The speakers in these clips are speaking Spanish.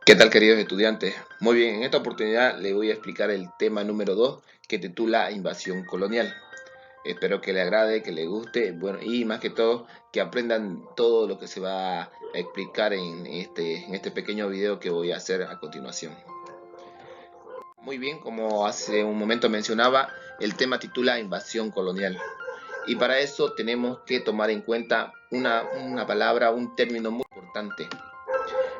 ¿Qué tal, queridos estudiantes? Muy bien, en esta oportunidad les voy a explicar el tema número 2 que titula Invasión colonial. Espero que le agrade, que le guste, bueno, y más que todo que aprendan todo lo que se va a explicar en este pequeño video que voy a hacer a continuación. Muy bien, como hace un momento mencionaba, el tema titula Invasión colonial. Y para eso tenemos que tomar en cuenta una palabra, un término muy importante,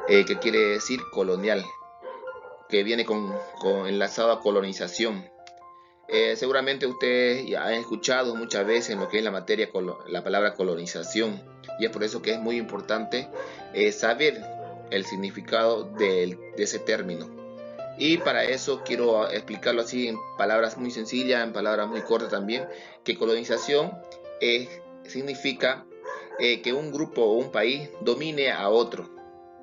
que quiere decir colonial, que viene con enlazado a colonización. Seguramente ustedes ya han escuchado muchas veces en lo que es la materia la palabra colonización, y es por eso que es muy importante saber el significado de ese término. Y para eso quiero explicarlo así en palabras muy sencillas, en palabras muy cortas también, que colonización significa que un grupo o un país domine a otro,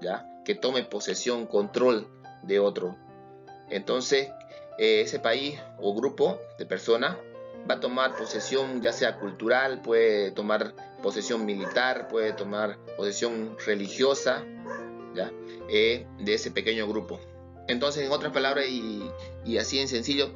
¿ya? Que tome posesión, control de otro. Entonces, ese país o grupo de personas va a tomar posesión, ya sea cultural, puede tomar posesión militar, puede tomar posesión religiosa, ¿ya? De ese pequeño grupo. Entonces, en otras palabras y así en sencillo,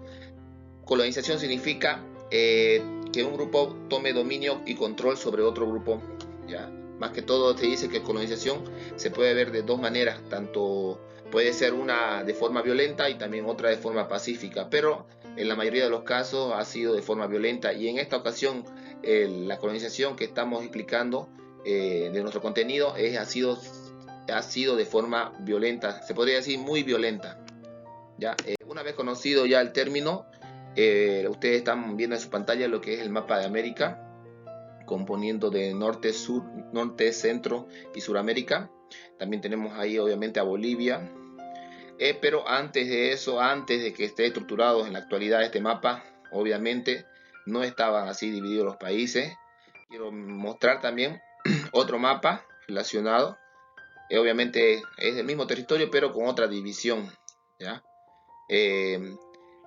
colonización significa que un grupo tome dominio y control sobre otro grupo, ¿ya? Más que todo te dice que colonización se puede ver de dos maneras, tanto puede ser una de forma violenta y también otra de forma pacífica, pero en la mayoría de los casos ha sido de forma violenta, y en esta ocasión la colonización que estamos explicando de nuestro contenido ha sido de forma violenta, se podría decir muy violenta, ¿ya? Una vez conocido ya el término, ustedes están viendo en su pantalla lo que es el mapa de América, componiendo de norte, sur, norte, centro y Suramérica. También tenemos ahí obviamente a Bolivia. Pero antes de eso, antes de que esté estructurado en la actualidad este mapa, obviamente no estaban así divididos los países. Quiero mostrar también otro mapa relacionado. Obviamente es el mismo territorio, pero con otra división, ¿ya? Eh,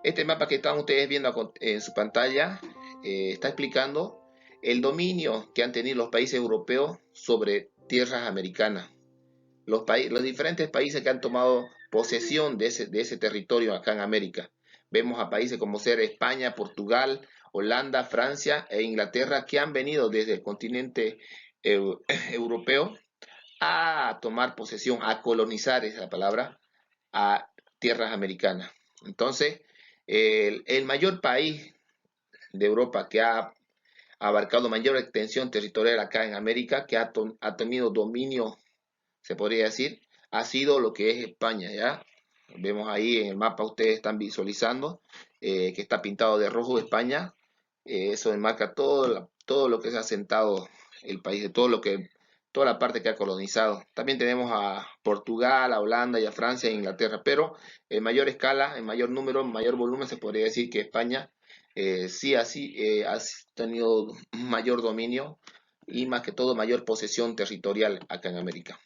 este mapa que están ustedes viendo en su pantalla está explicando el dominio que han tenido los países europeos sobre tierras americanas. Los diferentes países que han tomado posesión de ese territorio acá en América. Vemos a países como ser España, Portugal, Holanda, Francia e Inglaterra, que han venido desde el continente europeo a tomar posesión, a colonizar, esa palabra, a tierras americanas. Entonces, el mayor país de Europa que ha abarcado mayor extensión territorial acá en América, que ha tenido dominio, se podría decir, ha sido lo que es España, ¿ya? Vemos ahí en el mapa, ustedes están visualizando que está pintado de rojo España. Eso enmarca todo lo que se ha asentado el país, de toda la parte que ha colonizado. También tenemos a Portugal, a Holanda y a Francia e Inglaterra, pero en mayor escala, en mayor número, en mayor volumen, se podría decir que España sí así ha tenido mayor dominio y más que todo mayor posesión territorial acá en América.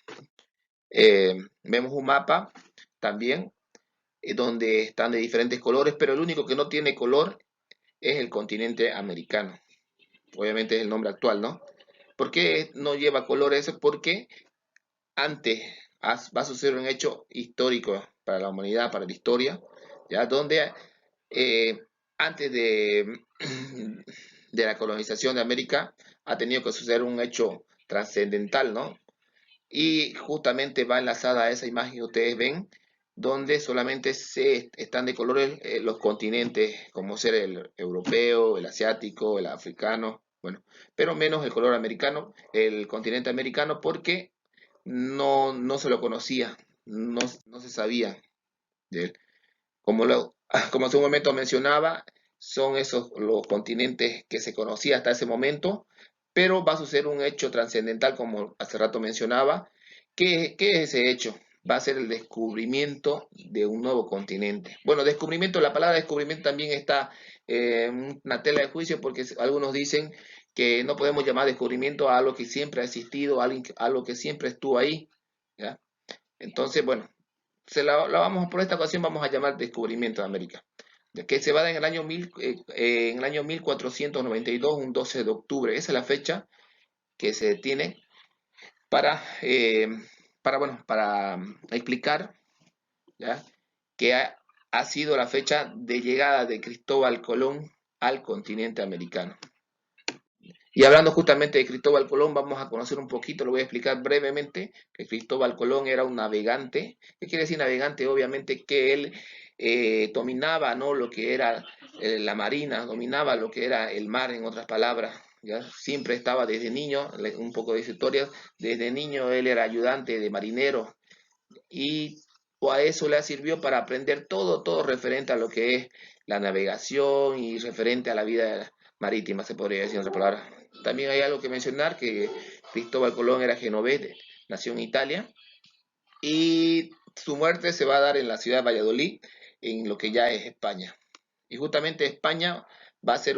Vemos un mapa también donde están de diferentes colores, pero el único que no tiene color es el continente americano. Obviamente es el nombre actual, ¿no? ¿Por qué no lleva colores? Porque antes va a suceder un hecho histórico para la humanidad, para la historia, ¿ya? Donde eh, antes de la colonización de América ha tenido que suceder un hecho trascendental, ¿no? Y justamente va enlazada a esa imagen que ustedes ven, donde solamente están de colores los continentes, como ser el europeo, el asiático, el africano, bueno, pero menos el color americano, el continente americano, porque no se lo conocía, no se sabía de él. Como hace un momento mencionaba, son esos los continentes que se conocía hasta ese momento, pero va a suceder un hecho trascendental, como hace rato mencionaba. ¿Qué es ese hecho? Va a ser el descubrimiento de un nuevo continente. Bueno, descubrimiento, la palabra descubrimiento también está en una tela de juicio, porque algunos dicen que no podemos llamar descubrimiento a algo que siempre ha existido, a algo que siempre estuvo ahí, ¿ya? Entonces, bueno, por esta ocasión vamos a llamar descubrimiento de América, que se va a dar en el año 1492, un 12 de octubre. Esa es la fecha que se tiene para, bueno, para explicar ¿ya? Que ha sido la fecha de llegada de Cristóbal Colón al continente americano. Y hablando justamente de Cristóbal Colón, vamos a conocer un poquito, lo voy a explicar brevemente, que Cristóbal Colón era un navegante. ¿Qué quiere decir navegante? Obviamente que él dominaba, ¿no?, lo que era la marina, dominaba lo que era el mar, en otras palabras. ¿Ya? Siempre estaba desde niño, un poco de historia, desde niño él era ayudante de marinero y a eso le sirvió para aprender todo referente a lo que es la navegación y referente a la vida marítima, se podría decir en otra palabra. También hay algo que mencionar, que Cristóbal Colón era genovés, nació en Italia, y su muerte se va a dar en la ciudad de Valladolid, en lo que ya es España. Y justamente España va a ser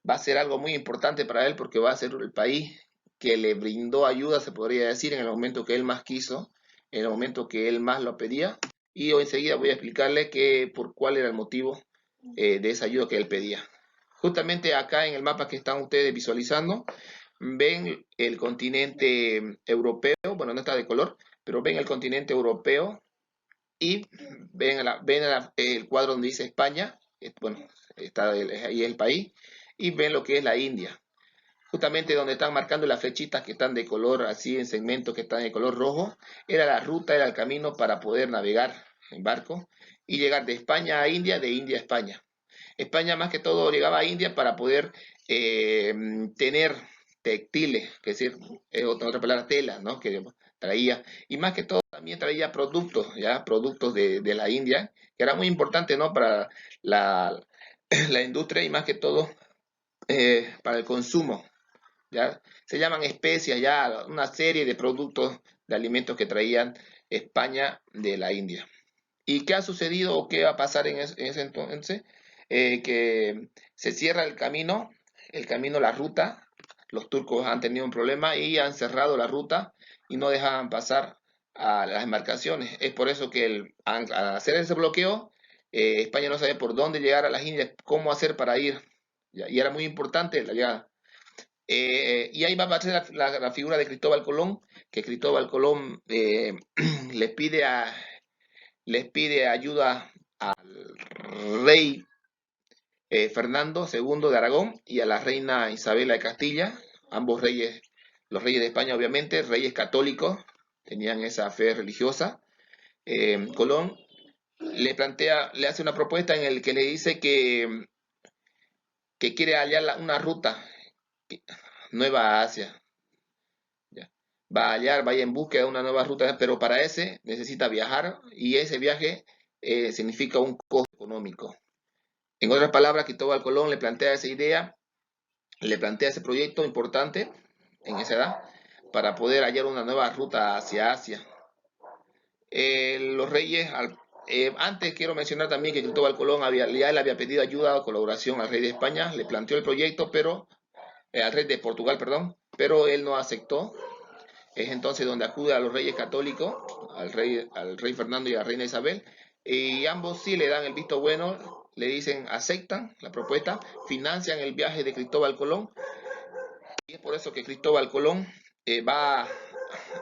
va a ser algo muy importante para él, porque va a ser el país que le brindó ayuda, se podría decir, en el momento que él más quiso, en el momento que él más lo pedía. Y hoy enseguida voy a explicarle por cuál era el motivo de esa ayuda que él pedía. Justamente acá en el mapa que están ustedes visualizando, ven el continente europeo, bueno, no está de color, pero ven el continente europeo y ven el cuadro donde dice España, bueno, está ahí el país, y ven lo que es la India. Justamente donde están marcando las flechitas que están de color, así en segmentos que están de color rojo, era la ruta, era el camino para poder navegar en barco y llegar de España a India, de India a España. España más que todo llegaba a India para poder eh, tener textiles, que es decir, otra palabra, tela, ¿no?, que traía, y más que todo también traía productos, ya, productos de la India, que era muy importante, ¿no?, para la, la industria y más que todo para el consumo, ya. Se llaman especias, ya, una serie de productos de alimentos que traían España de la India. ¿Y qué ha sucedido o qué va a pasar en ese entonces? Que se cierra el camino, la ruta. Los turcos han tenido un problema y han cerrado la ruta y no dejaban pasar a las embarcaciones. Es por eso que al hacer ese bloqueo, España no sabía por dónde llegar a las Indias, cómo hacer para ir. Y era muy importante la llegada. Y ahí va a aparecer la figura de Cristóbal Colón, que Cristóbal Colón le pide les pide ayuda al rey Fernando II de Aragón y a la reina Isabela de Castilla, ambos reyes, los reyes de España obviamente, reyes católicos, tenían esa fe religiosa. Colón le hace una propuesta en el que le dice que quiere hallar una ruta nueva a Asia. ¿Ya? Va a hallar, vaya en búsqueda de una nueva ruta, pero para ese necesita viajar y ese viaje significa un costo económico. En otras palabras, Cristóbal Colón le plantea esa idea, le plantea ese proyecto importante en esa edad para poder hallar una nueva ruta hacia Asia. Los reyes, antes quiero mencionar también que Cristóbal Colón ya le había pedido ayuda o colaboración al rey de España, le planteó el proyecto, pero al rey de Portugal, perdón, pero él no aceptó. Es entonces donde acude a los reyes católicos, al rey Fernando y a la reina Isabel, y ambos sí le dan el visto bueno, le dicen, aceptan la propuesta, financian el viaje de Cristóbal Colón, y es por eso que Cristóbal Colón va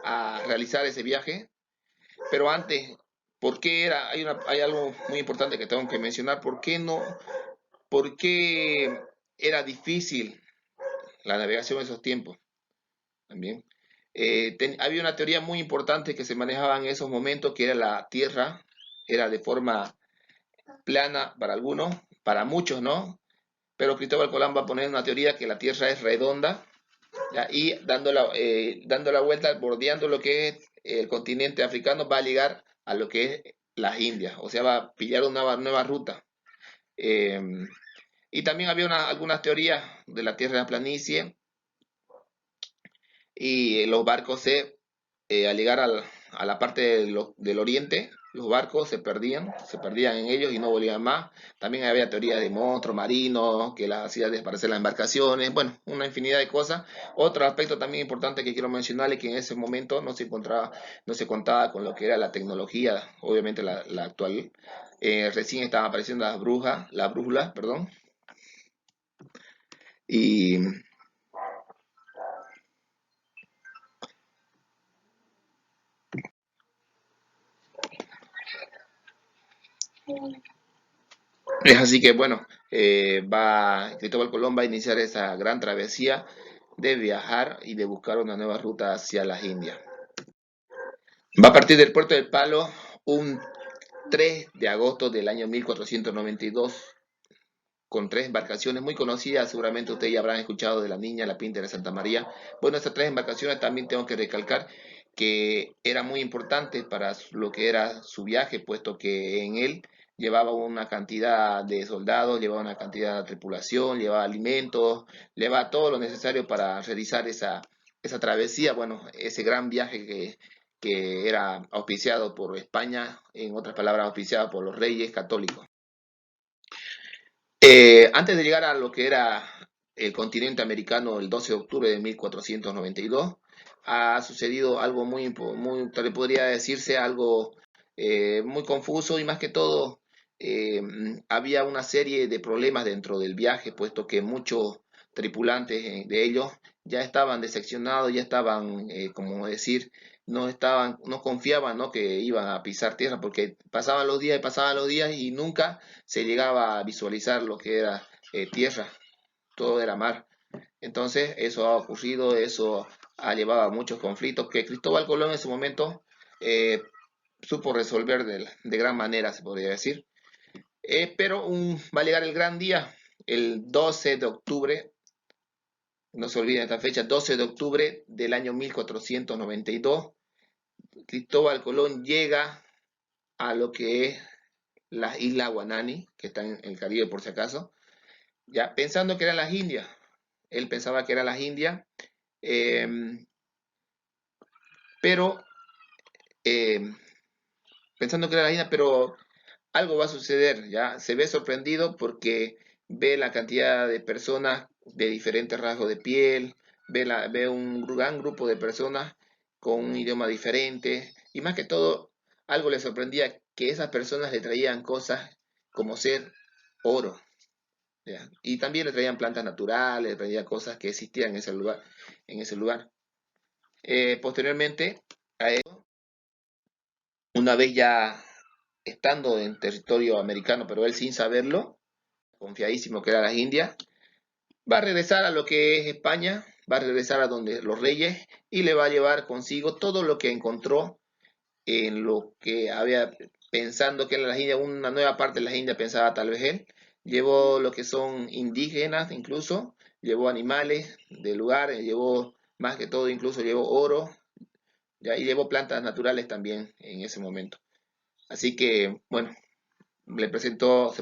a realizar ese viaje. Pero antes, ¿por qué hay algo muy importante que tengo que mencionar? ¿Por qué era difícil la navegación en esos tiempos? También. Había una teoría muy importante que se manejaba en esos momentos, que era la Tierra, era de forma plana para algunos, para muchos no, pero Cristóbal Colón va a poner una teoría que la Tierra es redonda, ¿ya? Y dando la vuelta, bordeando lo que es el continente africano, va a llegar a lo que es las Indias, o sea, va a pillar una nueva ruta. Eh, y también había algunas teorías de la Tierra de la planicie, y los barcos al llegar a la parte del oriente, los barcos se perdían en ellos y no volvían más. También había teorías de monstruos marinos que las hacían desaparecer las embarcaciones, bueno, una infinidad de cosas. Otro aspecto también importante que quiero mencionar es que en ese momento no se contaba con lo que era la tecnología, obviamente la actual. Recién estaban apareciendo las brújulas, perdón, y Es así que, bueno, Cristóbal Colón va a iniciar esa gran travesía de viajar y de buscar una nueva ruta hacia las Indias. Va a partir del puerto del Palo un 3 de agosto del año 1492 con tres embarcaciones muy conocidas, seguramente ustedes ya habrán escuchado de la Niña, la Pinta y la Santa María. Bueno, estas tres embarcaciones también tengo que recalcar que era muy importante para lo que era su viaje, puesto que en él llevaba una cantidad de soldados, llevaba una cantidad de tripulación, llevaba alimentos, llevaba todo lo necesario para realizar esa travesía, bueno, ese gran viaje que era auspiciado por España, en otras palabras, auspiciado por los reyes católicos. Antes de llegar a lo que era el continente americano el 12 de octubre de 1492, ha sucedido algo muy, tal vez podría decirse algo muy confuso y más que todo eh, había una serie de problemas dentro del viaje, puesto que muchos tripulantes de ellos ya estaban decepcionados, ya estaban, como decir, no confiaban, ¿no? Que iban a pisar tierra porque pasaban los días y nunca se llegaba a visualizar lo que era tierra, todo era mar. Entonces eso ha ocurrido, eso ha llevado a muchos conflictos que Cristóbal Colón en su momento eh, supo resolver de gran manera, se podría decir. Pero va a llegar el gran día, el 12 de octubre, no se olviden esta fecha, 12 de octubre del año 1492, Cristóbal Colón llega a lo que es las Islas Guanani, que están en el Caribe por si acaso, ya pensando que eran las Indias. Él pensaba que eran las Indias, eh, pero eh, pensando que eran las Indias, pero algo va a suceder, ya se ve sorprendido porque ve la cantidad de personas de diferentes rasgos de piel, ve un gran grupo de personas con un idioma diferente y más que todo algo le sorprendía que esas personas le traían cosas como ser oro, ¿ya? Y también le traían plantas naturales, le traían cosas que existían en ese lugar. En ese lugar. Posteriormente, a eso, una vez ya estando en territorio americano, pero él sin saberlo, confiadísimo que era las Indias, va a regresar a lo que es España, va a regresar a donde los reyes y le va a llevar consigo todo lo que encontró en lo que había pensando que era las Indias, una nueva parte de las Indias pensaba tal vez él. Llevó lo que son indígenas incluso, llevó animales del lugar, llevó más que todo incluso llevó oro, ya, y llevó plantas naturales también en ese momento. Así que, bueno, se presentó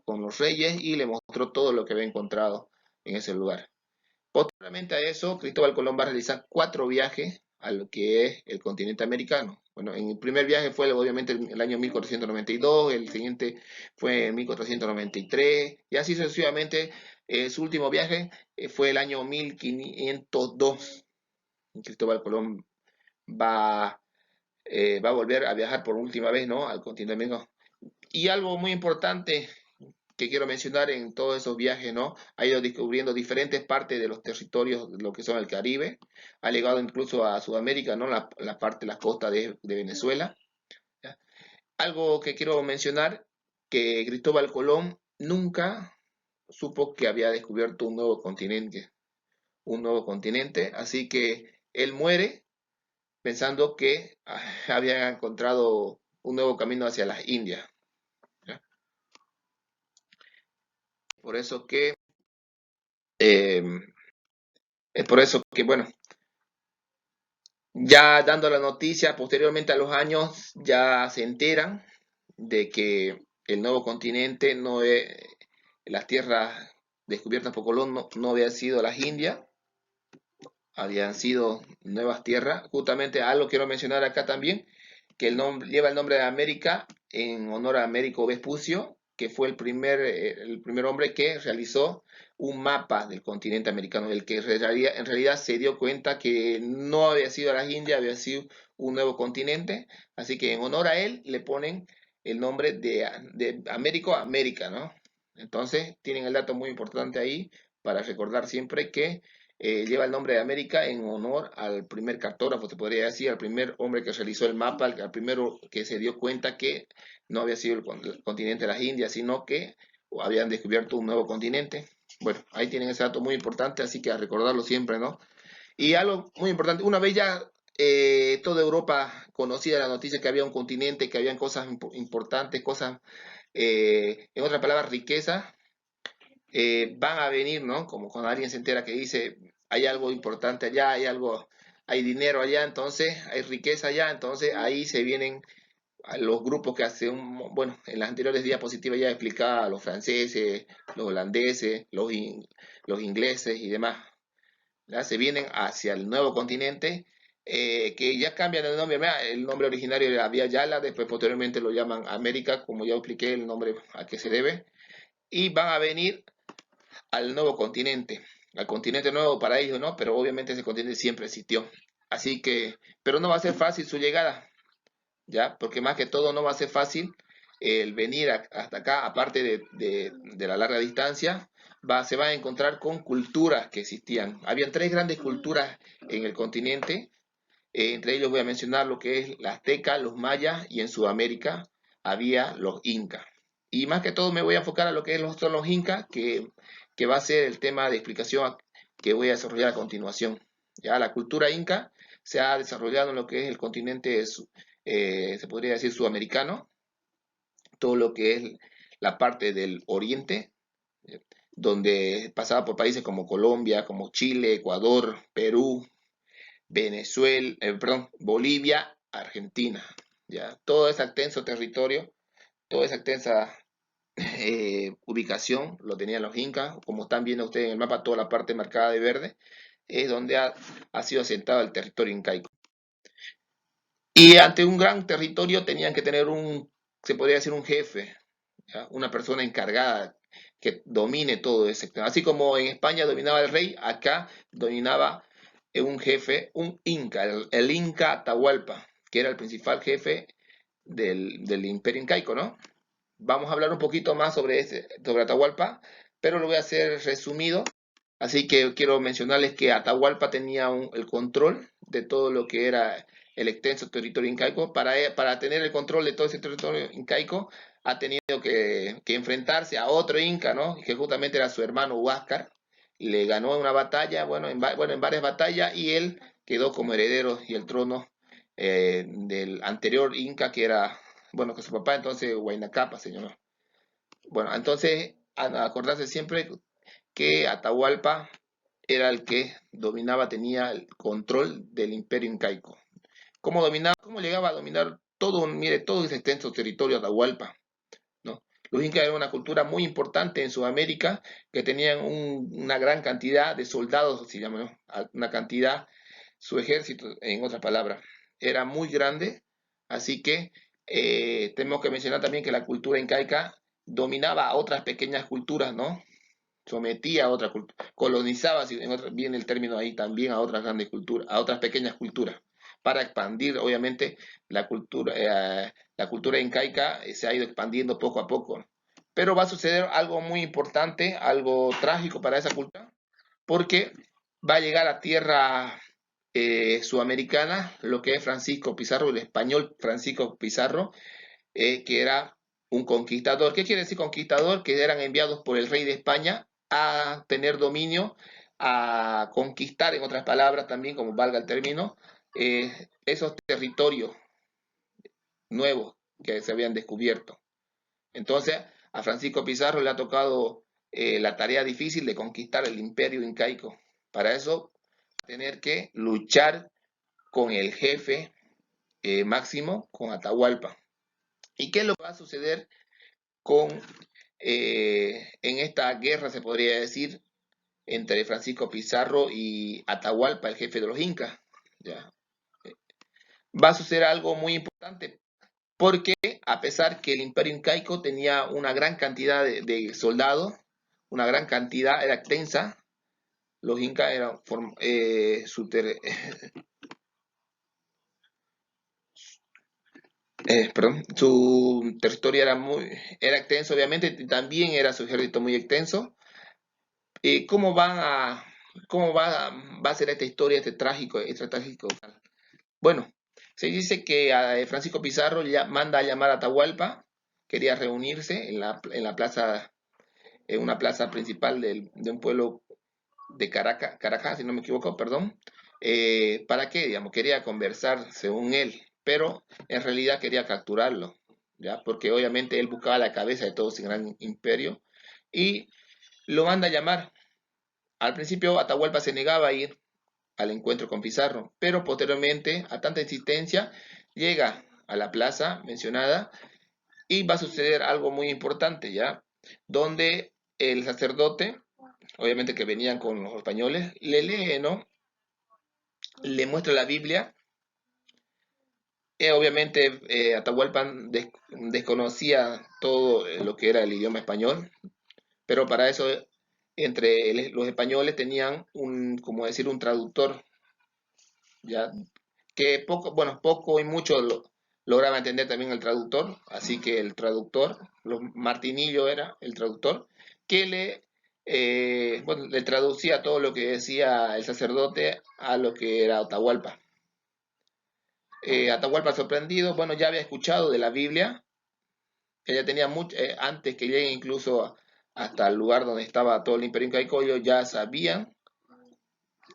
con los reyes y le mostró todo lo que había encontrado en ese lugar. Posteriormente a eso, Cristóbal Colón va a realizar 4 viajes a lo que es el continente americano. Bueno, en el primer viaje fue obviamente el año 1492, el siguiente fue en 1493, y así sucesivamente. Su último viaje fue el año 1502. Cristóbal Colón va, va a volver a viajar por última vez, ¿no? Al continente americano. Y algo muy importante que quiero mencionar en todos esos viajes, ¿no? Ha ido descubriendo diferentes partes de los territorios, de lo que son el Caribe, ha llegado incluso a Sudamérica, ¿no? La parte, las costas de Venezuela. ¿Ya? Algo que quiero mencionar, que Cristóbal Colón nunca supo que había descubierto un nuevo continente, así que él muere pensando que había encontrado un nuevo camino hacia las Indias. ¿Ya? Por eso que, eh, es por eso que, bueno, ya dando la noticia, posteriormente a los años, ya se enteran de que el nuevo continente las tierras descubiertas por Colón no habían sido las Indias, habían sido nuevas tierras. Justamente algo quiero mencionar acá también, que lleva el nombre de América en honor a Américo Vespucio, que fue el primer hombre que realizó un mapa del continente americano, el que en realidad se dio cuenta que no había sido las Indias, había sido un nuevo continente, así que en honor a él le ponen el nombre de Américo América, ¿no? Entonces tienen el dato muy importante ahí para recordar siempre que lleva el nombre de América en honor al primer cartógrafo, se podría decir, al primer hombre que realizó el mapa, al primero que se dio cuenta que no había sido el continente de las Indias, sino que habían descubierto un nuevo continente. Bueno, ahí tienen ese dato muy importante, así que a recordarlo siempre, ¿no? Y algo muy importante, una vez ya toda Europa conocía la noticia que había un continente, que habían cosas importantes, cosas, en otras palabras, riqueza, van a venir, ¿no? Como cuando alguien se entera que dice, hay algo importante allá, hay algo, hay dinero allá, entonces hay riqueza allá, entonces ahí se vienen a los grupos que hace bueno, en las anteriores diapositivas ya explicaba los franceses, los holandeses, los ingleses y demás, ¿ya? Se vienen hacia el nuevo continente, que ya cambian el nombre originario era Via Yala, después posteriormente lo llaman América, como ya expliqué el nombre a qué se debe, y van a venir al nuevo continente, al continente nuevo para ellos, ¿no? Pero obviamente ese continente siempre existió. Así que, pero no va a ser fácil su llegada, ¿ya? Porque más que todo no va a ser fácil el venir hasta acá, aparte de la larga distancia, se va a encontrar con culturas que existían. Habían tres grandes culturas en el continente, entre ellos voy a mencionar lo que es la azteca, los mayas y en Sudamérica había los incas. Y más que todo me voy a enfocar a lo que son los incas, que va a ser el tema de explicación que voy a desarrollar a continuación. Ya la cultura inca se ha desarrollado en lo que es el continente, se podría decir, sudamericano, todo lo que es la parte del oriente, donde pasaba por países como Colombia, como Chile, Ecuador, Perú, Venezuela, perdón, Bolivia, Argentina, ya, todo ese extenso territorio, toda esa extensa ubicación lo tenían los incas, como están viendo ustedes en el mapa, toda la parte marcada de verde, es donde ha sido asentado el territorio incaico. Y ante un gran territorio tenían que tener se podría decir un jefe, ¿ya? Una persona encargada que domine todo ese. Así como en España dominaba el rey, acá dominaba un jefe, un inca, el inca Atahualpa, que era el principal jefe del imperio incaico, ¿no? Vamos a hablar un poquito más sobre Atahualpa, pero lo voy a hacer resumido. Así que quiero mencionarles que Atahualpa tenía el control de todo lo que era el extenso territorio incaico. Para tener el control de todo ese territorio incaico, ha tenido que enfrentarse a otro inca, ¿no? Que justamente era su hermano Huáscar. Le ganó una batalla, bueno, en varias batallas, y él quedó como heredero y el trono del anterior inca, que era, bueno, que su papá, entonces Huayna Cápac, señor. Bueno, entonces, acordarse siempre que Atahualpa era el que dominaba, tenía el control del imperio incaico. ¿Cómo dominaba? ¿Cómo llegaba a dominar todo, mire, todo ese extenso territorio de Atahualpa, ¿no? Los incas eran una cultura muy importante en Sudamérica, que tenían una gran cantidad de soldados, se llama, ¿no? Una cantidad, su ejército, en otras palabras, era muy grande, así que tenemos que mencionar también que la cultura incaica dominaba a otras pequeñas culturas, ¿no? Sometía a otra cultura, colonizaba, si viene el término ahí, también a otras grandes culturas, a otras pequeñas culturas, para expandir, obviamente, la cultura incaica se ha ido expandiendo poco a poco. Pero va a suceder algo muy importante, algo trágico para esa cultura, porque va a llegar a tierra sudamericana lo que es Francisco Pizarro, el español Francisco Pizarro, que era un conquistador. ¿Qué quiere decir conquistador? Que eran enviados por el rey de España a tener dominio, a conquistar, en otras palabras también, como valga el término, esos territorios nuevos que se habían descubierto. Entonces, a Francisco Pizarro le ha tocado la tarea difícil de conquistar el imperio incaico. Para eso, tener que luchar con el jefe máximo, con Atahualpa. ¿Y qué es lo que va a suceder con en esta guerra, se podría decir, entre Francisco Pizarro y Atahualpa, el jefe de los incas? ¿Ya? Va a suceder algo muy importante, porque a pesar que el imperio incaico tenía una gran cantidad de soldados, una gran cantidad, era extensa, los incas eran, su territorio era extenso, obviamente, y también era su ejército muy extenso. ¿Cómo van ¿Cómo va a ser esta historia, este trágico? Bueno, se dice que Francisco Pizarro ya manda a llamar a Atahualpa, quería reunirse en la plaza, en una plaza principal de un pueblo de Caracas, si no me equivoco, perdón. ¿Para qué? Digamos, quería conversar según él, pero en realidad quería capturarlo, ¿ya? Porque obviamente él buscaba la cabeza de todo ese gran imperio y lo manda a llamar. Al principio Atahualpa se negaba a ir al encuentro con Pizarro, pero posteriormente, a tanta insistencia, llega a la plaza mencionada y va a suceder algo muy importante, ¿ya? Donde el sacerdote, obviamente que venían con los españoles, le lee, ¿no? Le muestra la Biblia. Obviamente Atahualpa desconocía todo lo que era el idioma español, pero para eso los españoles tenían como decir, un traductor, ya que poco, bueno, poco y mucho lograba entender también el traductor, así que el traductor, Martinillo era el traductor, que bueno, le traducía todo lo que decía el sacerdote a lo que era Atahualpa. Atahualpa sorprendido, bueno, ya había escuchado de la Biblia, ella tenía mucho, antes que llegue incluso hasta el lugar donde estaba todo el imperio incaicoyo, ya sabían,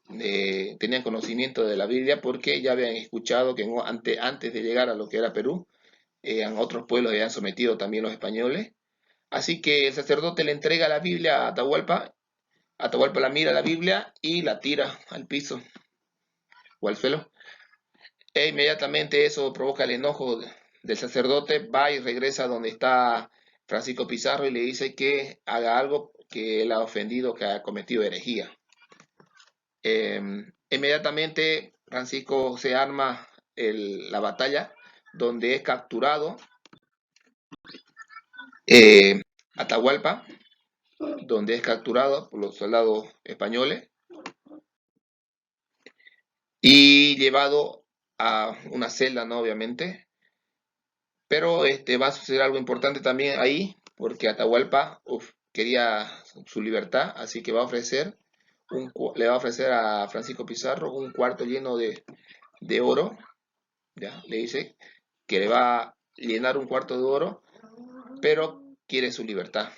tenían conocimiento de la Biblia porque ya habían escuchado que antes de llegar a lo que era Perú, en otros pueblos habían sometido también los españoles. Así que el sacerdote le entrega la Biblia a Atahualpa, Atahualpa la mira la Biblia y la tira al piso o al suelo. E inmediatamente eso provoca el enojo del sacerdote, va y regresa donde está Francisco Pizarro y le dice que haga algo, que él ha ofendido, que ha cometido herejía. Eh, Inmediatamente Francisco se arma la batalla, donde es capturado eh, Atahualpa, donde es capturado por los soldados españoles y llevado a una celda, ¿no? Obviamente. Pero va a suceder algo importante también ahí, porque Atahualpa quería su libertad, así que le va a ofrecer a Francisco Pizarro un cuarto lleno de oro, ¿ya? Le dice que le va a llenar un cuarto de oro, pero quiere su libertad.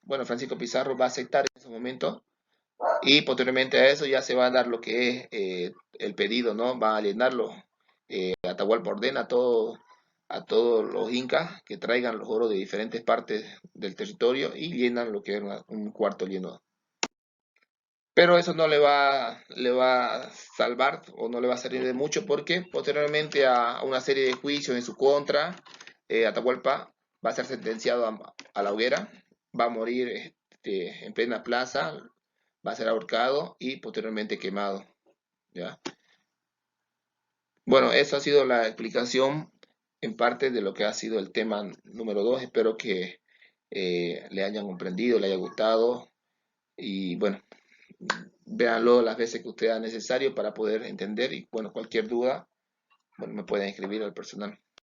Bueno, Francisco Pizarro va a aceptar en ese momento y posteriormente a eso ya se va a dar lo que es el pedido, ¿no? Va a llenarlo. Atahualpa ordena a todos los incas que traigan los oros de diferentes partes del territorio y llenan lo que es un cuarto lleno. Pero eso no le va a salvar o no le va a servir de mucho porque posteriormente a una serie de juicios en su contra, Atahualpa va a ser sentenciado a la hoguera, va a morir en plena plaza, va a ser ahorcado y posteriormente quemado, ¿ya? Bueno, eso ha sido la explicación en parte de lo que ha sido el tema número 2. Espero que le hayan comprendido, le haya gustado y bueno, véanlo las veces que usted sea necesario para poder entender y bueno, cualquier duda, bueno, me pueden escribir al personal.